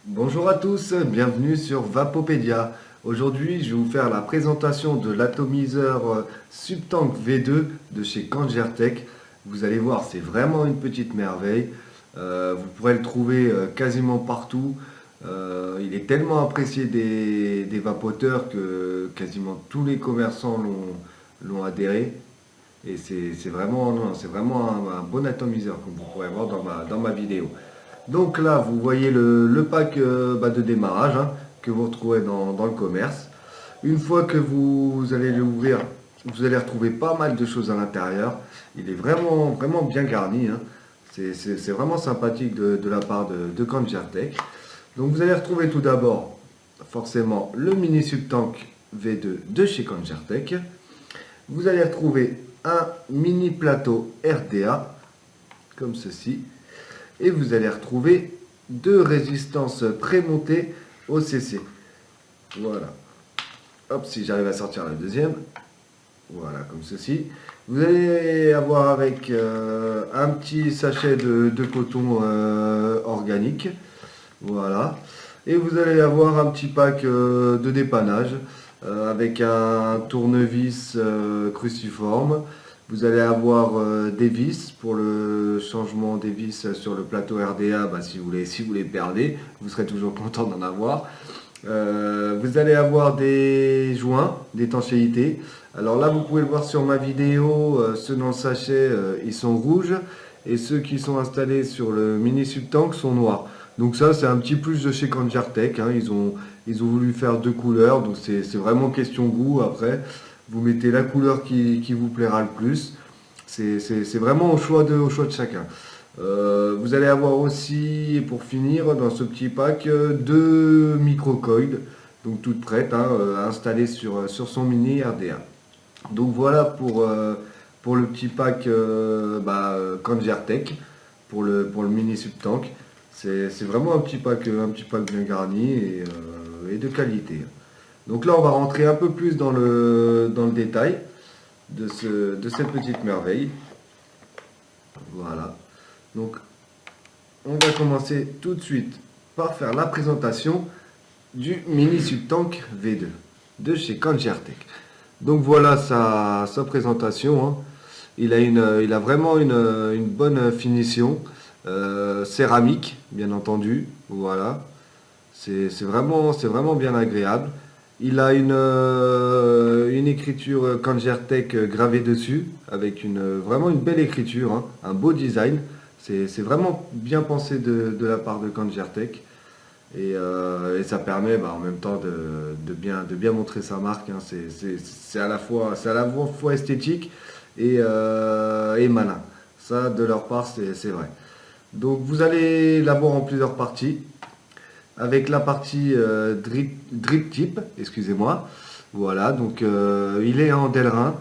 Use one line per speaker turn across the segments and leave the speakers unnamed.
Bonjour à tous, bienvenue sur Vapopédia. Aujourd'hui, je vais vous faire la présentation de l'atomiseur Subtank V2 de chez Kangertech. Vous allez voir, c'est vraiment une petite merveille. Vous pourrez le trouver quasiment partout. Il est tellement apprécié des vapoteurs que quasiment tous les commerçants l'ont adhéré. Et c'est vraiment, non, c'est vraiment un bon atomiseur, comme vous pourrez voir dans ma vidéo. Donc là, vous voyez le pack de démarrage que vous retrouvez dans le commerce. Une fois que vous allez l'ouvrir, vous allez retrouver pas mal de choses à l'intérieur. Il est vraiment, vraiment bien garni, hein. C'est vraiment sympathique de la part de Kangertech. Donc vous allez retrouver tout d'abord, forcément, le mini Subtank V2 de chez Kangertech. Vous allez retrouver un mini plateau RDA, comme ceci. Et vous allez retrouver deux résistances prémontées au CC. Voilà. Hop, si j'arrive à sortir la deuxième. Voilà, comme ceci. Vous allez avoir avec un petit sachet de coton organique. Voilà. Et vous allez avoir un petit pack de dépannage avec un tournevis cruciforme. Vous allez avoir des vis pour le changement des vis sur le plateau RDA. Si vous les perdez, vous serez toujours content d'en avoir. Vous allez avoir des joints d'étanchéité. Alors là, vous pouvez le voir sur ma vidéo, ceux dans le sachet, ils sont rouges. Et ceux qui sont installés sur le mini Subtank sont noirs. Donc ça, c'est un petit plus de chez Kangertech, hein. Ils ont voulu faire deux couleurs, donc c'est vraiment question goût. Après, vous mettez la couleur qui vous plaira le plus. C'est vraiment au choix de chacun. Vous allez avoir aussi, pour finir, dans ce petit pack, deux microcoils, donc toutes prêtes à installer sur son mini RDA. Donc voilà pour le petit pack Kangertech, pour le mini Subtank. C'est vraiment un petit pack bien garni et de qualité. Donc là, on va rentrer un peu plus dans le détail de cette petite merveille. Voilà. Donc, on va commencer tout de suite par faire la présentation du mini Subtank V2 de chez Kangertech. Donc voilà sa présentation, hein. Il a vraiment une bonne finition. Céramique, bien entendu. Voilà. C'est vraiment bien agréable. Il a une écriture Kangertech gravée dessus, avec vraiment une belle écriture, hein, un beau design. C'est vraiment bien pensé de la part de Kangertech. Et ça permet en même temps de bien montrer sa marque, hein. C'est à la fois esthétique et malin. Ça, de leur part, c'est vrai. Donc vous allez l'avoir en plusieurs parties. Avec la partie drip tip, excusez-moi. Voilà, donc il est en Delrin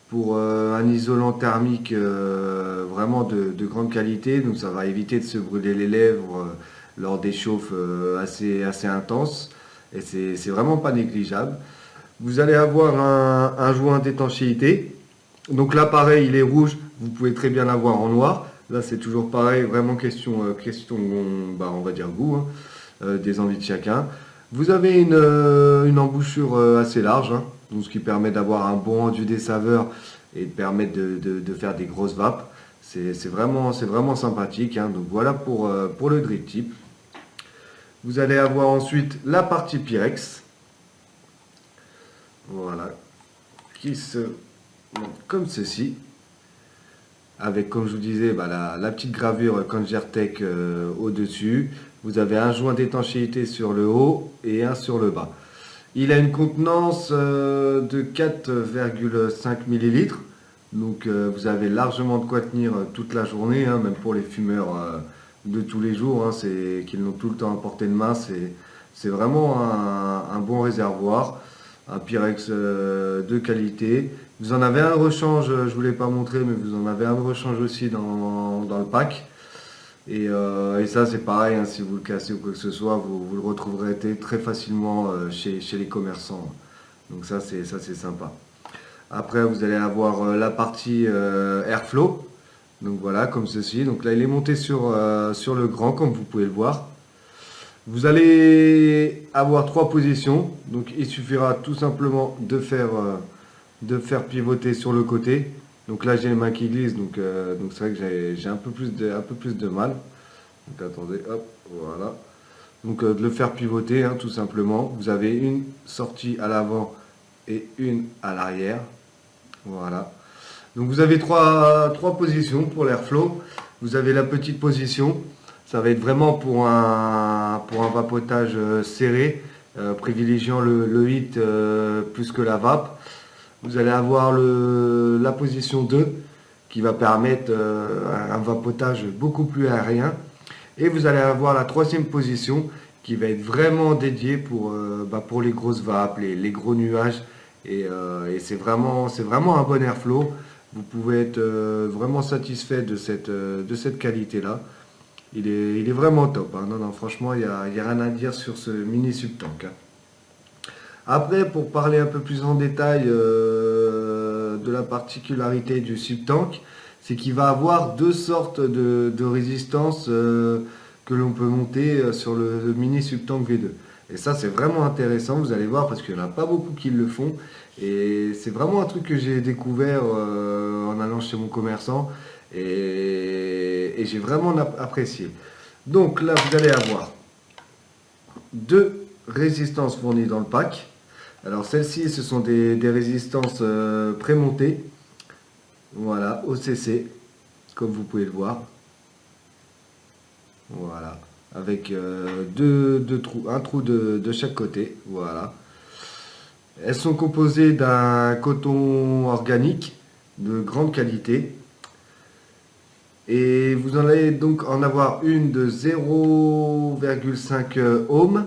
pour un isolant thermique vraiment de grande qualité. Donc ça va éviter de se brûler les lèvres lors des chauffes assez intenses. Et c'est vraiment pas négligeable. Vous allez avoir un joint d'étanchéité. Donc là, pareil, il est rouge. Vous pouvez très bien l'avoir en noir. Là, c'est toujours pareil, vraiment question on va dire goût, hein, des envies de chacun. Vous avez une embouchure assez large, hein, donc ce qui permet d'avoir un bon rendu des saveurs et de permettre de faire des grosses vapes. C'est vraiment sympathique, hein. Donc voilà pour le drip tip. Vous allez avoir ensuite la partie Pyrex. Voilà, qui se montre comme ceci. Avec, comme je vous disais, la petite gravure Kangertech au-dessus. Vous avez un joint d'étanchéité sur le haut et un sur le bas. Il a une contenance de 4,5 millilitres. Donc vous avez largement de quoi tenir toute la journée, hein, même pour les fumeurs de tous les jours, hein, qui l'ont tout le temps à portée de main. C'est vraiment un bon réservoir, un Pyrex de qualité. Vous en avez un de rechange, je ne vous l'ai pas montré, mais vous en avez un de rechange aussi dans le pack. Et ça, c'est pareil, hein, si vous le cassez ou quoi que ce soit, vous le retrouverez très facilement chez les commerçants. Donc ça, c'est sympa. Après, vous allez avoir la partie Airflow. Donc voilà, comme ceci. Donc là, il est monté sur le grand, comme vous pouvez le voir. Vous allez avoir trois positions, donc il suffira tout simplement de faire pivoter sur le côté. Donc là j'ai les mains qui glissent, donc c'est vrai que j'ai un peu plus de mal. Donc attendez, hop, voilà. Donc de le faire pivoter, hein, tout simplement. Vous avez une sortie à l'avant et une à l'arrière. Voilà. Donc vous avez trois positions pour l'airflow. Vous avez la petite position. Ça va être vraiment pour un vapotage serré, privilégiant le hit plus que la vape. Vous allez avoir la position 2 qui va permettre un vapotage beaucoup plus aérien. Et vous allez avoir la troisième position qui va être vraiment dédiée pour les grosses vapes, les gros nuages. Et c'est vraiment un bon airflow. Vous pouvez être vraiment satisfait de cette qualité-là. Il est vraiment top, hein. Non, non, franchement, il y a rien à dire sur ce mini Subtank, hein. Après, pour parler un peu plus en détail de la particularité du Subtank, c'est qu'il va avoir deux sortes de résistance que l'on peut monter sur le mini Subtank V2. Et ça, c'est vraiment intéressant, vous allez voir, parce qu'il n'y en a pas beaucoup qui le font. Et c'est vraiment un truc que j'ai découvert en allant chez mon commerçant. Et j'ai vraiment apprécié. Donc là, vous allez avoir deux résistances fournies dans le pack. Alors celles-ci, ce sont des résistances prémontées. Voilà, OCC, comme vous pouvez le voir. Voilà, avec deux trous, un trou de chaque côté. Voilà. Elles sont composées d'un coton organique de grande qualité. Et vous en allez donc en avoir une de 0,5 ohms.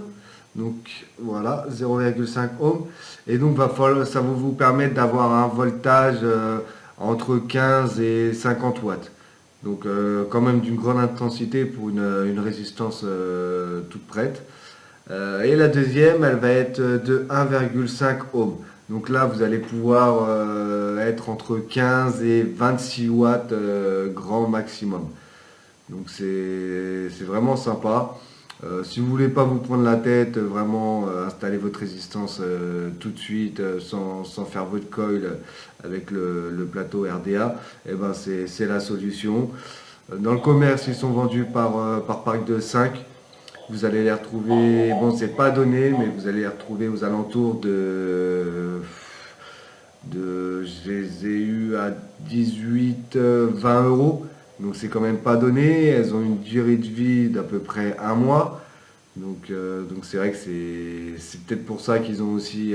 Donc voilà, 0,5 ohms. Et donc ça va vous permettre d'avoir un voltage entre 15 et 50 watts. Donc quand même d'une grande intensité pour une résistance toute prête. Et la deuxième, elle va être de 1,5 ohms. Donc là, vous allez pouvoir être entre 15 et 26 watts grand maximum. Donc c'est vraiment sympa. Si vous voulez pas vous prendre la tête, vraiment installer votre résistance tout de suite sans faire votre coil avec le plateau RDA, et ben c'est la solution. Dans le commerce, ils sont vendus par pack de 5. Vous allez les retrouver, bon c'est pas donné, mais vous allez les retrouver aux alentours je les ai eu à 18-20 euros. Donc c'est quand même pas donné. Elles ont une durée de vie d'à peu près un mois. Donc c'est vrai que c'est peut-être pour ça qu'ils ont aussi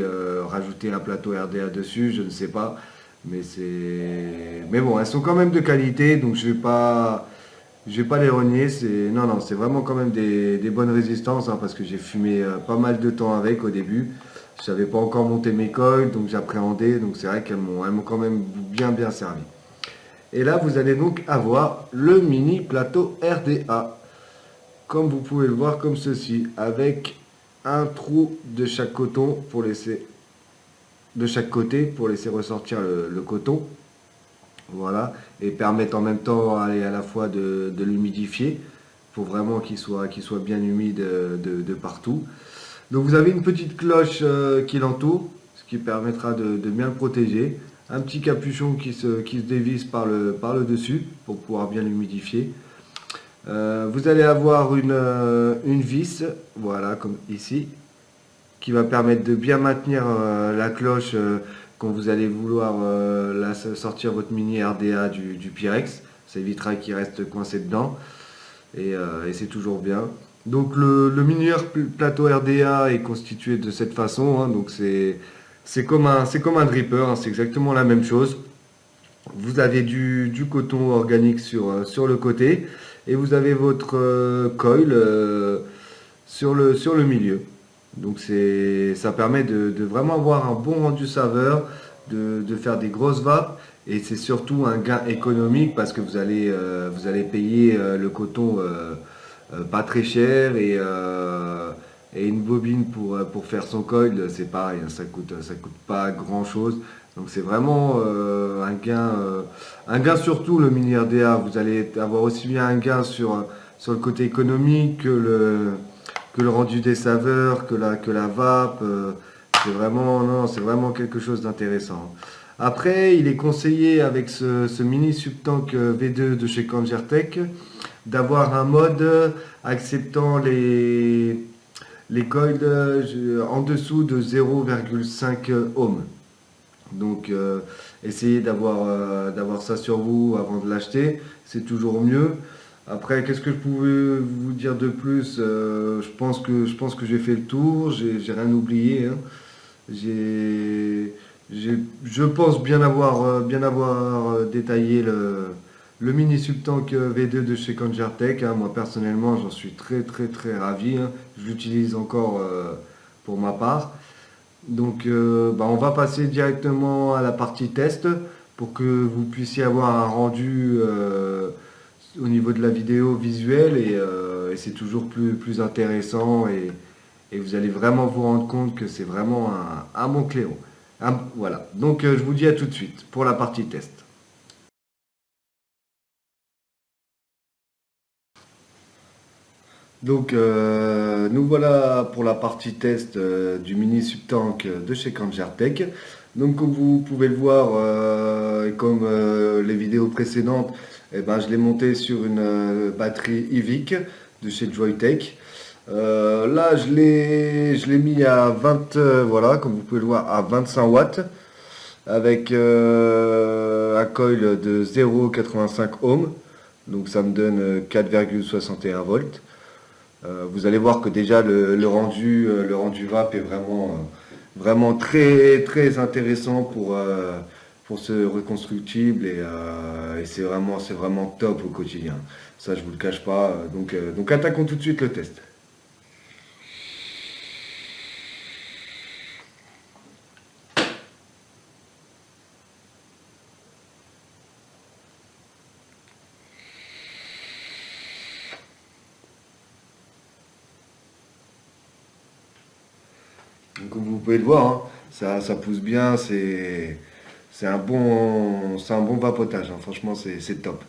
rajouté un plateau RDA dessus, je ne sais pas. Mais bon, elles sont quand même de qualité, donc je vais pas les renier. Non, non, c'est vraiment quand même des bonnes résistances, hein, parce que j'ai fumé pas mal de temps avec au début. Je savais pas encore monter mes coils, donc j'appréhendais. Donc c'est vrai elles m'ont quand même bien servi. Et là, vous allez donc avoir le mini plateau RDA, comme vous pouvez le voir comme ceci, avec un trou de chaque coton de chaque côté pour laisser ressortir le coton. Voilà, et permettre en même temps à la fois de l'humidifier pour vraiment qu'il soit bien humide de partout. Donc vous avez une petite cloche qui l'entoure, ce qui permettra de bien le protéger. Un petit capuchon qui se dévisse par le dessus pour pouvoir bien l'humidifier. Vous allez avoir une vis, voilà, comme ici, qui va permettre de bien maintenir la cloche quand vous allez vouloir sortir votre mini RDA du Pyrex. Ça évitera qu'il reste coincé dedans. Et c'est toujours bien. Donc le mini plateau RDA est constitué de cette façon, hein. Donc c'est comme un dripper, hein. C'est exactement la même chose. Vous avez du coton organique sur le côté et vous avez votre coil sur le milieu. Donc ça permet de vraiment avoir un bon rendu saveur, de faire des grosses vapes, et c'est surtout un gain économique parce que vous allez payer le coton pas très cher, et une bobine pour faire son coil, c'est pareil, hein, ça coûte pas grand chose. Donc c'est vraiment un gain surtout le mini RDA. Vous allez avoir aussi bien un gain sur le côté économique que le rendu des saveurs, que la vape. C'est vraiment, non, c'est vraiment quelque chose d'intéressant. Après, il est conseillé avec ce mini Subtank V2 de chez Kangertech d'avoir un mode acceptant les coils en dessous de 0,5 ohm. Donc, essayez d'avoir ça sur vous avant de l'acheter, c'est toujours mieux. Après, qu'est-ce que je pouvais vous dire de plus? Je pense que j'ai fait le tour, j'ai rien oublié, hein. Je pense bien avoir détaillé le mini Subtank V2 de chez Kangertech, hein. Moi personnellement, j'en suis très ravi, hein. Je l'utilise encore pour ma part. Donc, on va passer directement à la partie test pour que vous puissiez avoir un rendu au niveau de la vidéo visuelle et c'est toujours plus intéressant et vous allez vraiment vous rendre compte que c'est vraiment un bon clairon. Voilà, donc je vous dis à tout de suite pour la partie test. Donc nous voilà pour la partie test du mini Subtank de chez Kangertech. Donc comme vous pouvez le voir, et comme les vidéos précédentes, eh ben, je l'ai monté sur une batterie Ivic de chez Joytech. Là je l'ai mis à 20, voilà, comme vous pouvez le voir, à 25 watts avec un coil de 0,85 ohm. Donc ça me donne 4,61 volts. Vous allez voir que déjà le rendu vape est vraiment très intéressant pour ce reconstructible et c'est vraiment top au quotidien. Ça, je vous le cache pas. Donc attaquons tout de suite le test. Donc, comme vous pouvez le voir, hein, ça pousse bien, c'est un bon vapotage, hein. Franchement, c'est top.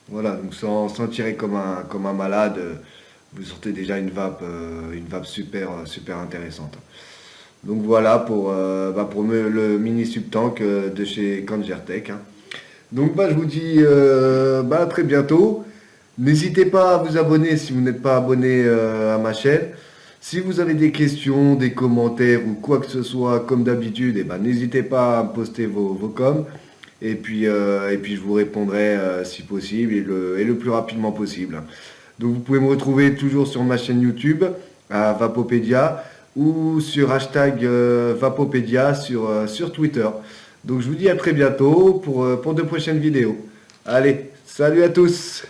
Voilà, donc sans tirer comme un malade, vous sortez déjà une vape super intéressante. Donc voilà pour le mini Subtank de chez Kangertech, hein. Donc je vous dis à très bientôt. N'hésitez pas à vous abonner si vous n'êtes pas abonné à ma chaîne. Si vous avez des questions, des commentaires ou quoi que ce soit, comme d'habitude, n'hésitez pas à me poster vos coms. Et puis je vous répondrai si possible et le plus rapidement possible. Donc vous pouvez me retrouver toujours sur ma chaîne YouTube à Vapopédia ou sur hashtag Vapopédia sur Twitter. Donc je vous dis à très bientôt pour de prochaines vidéos. Allez, salut à tous!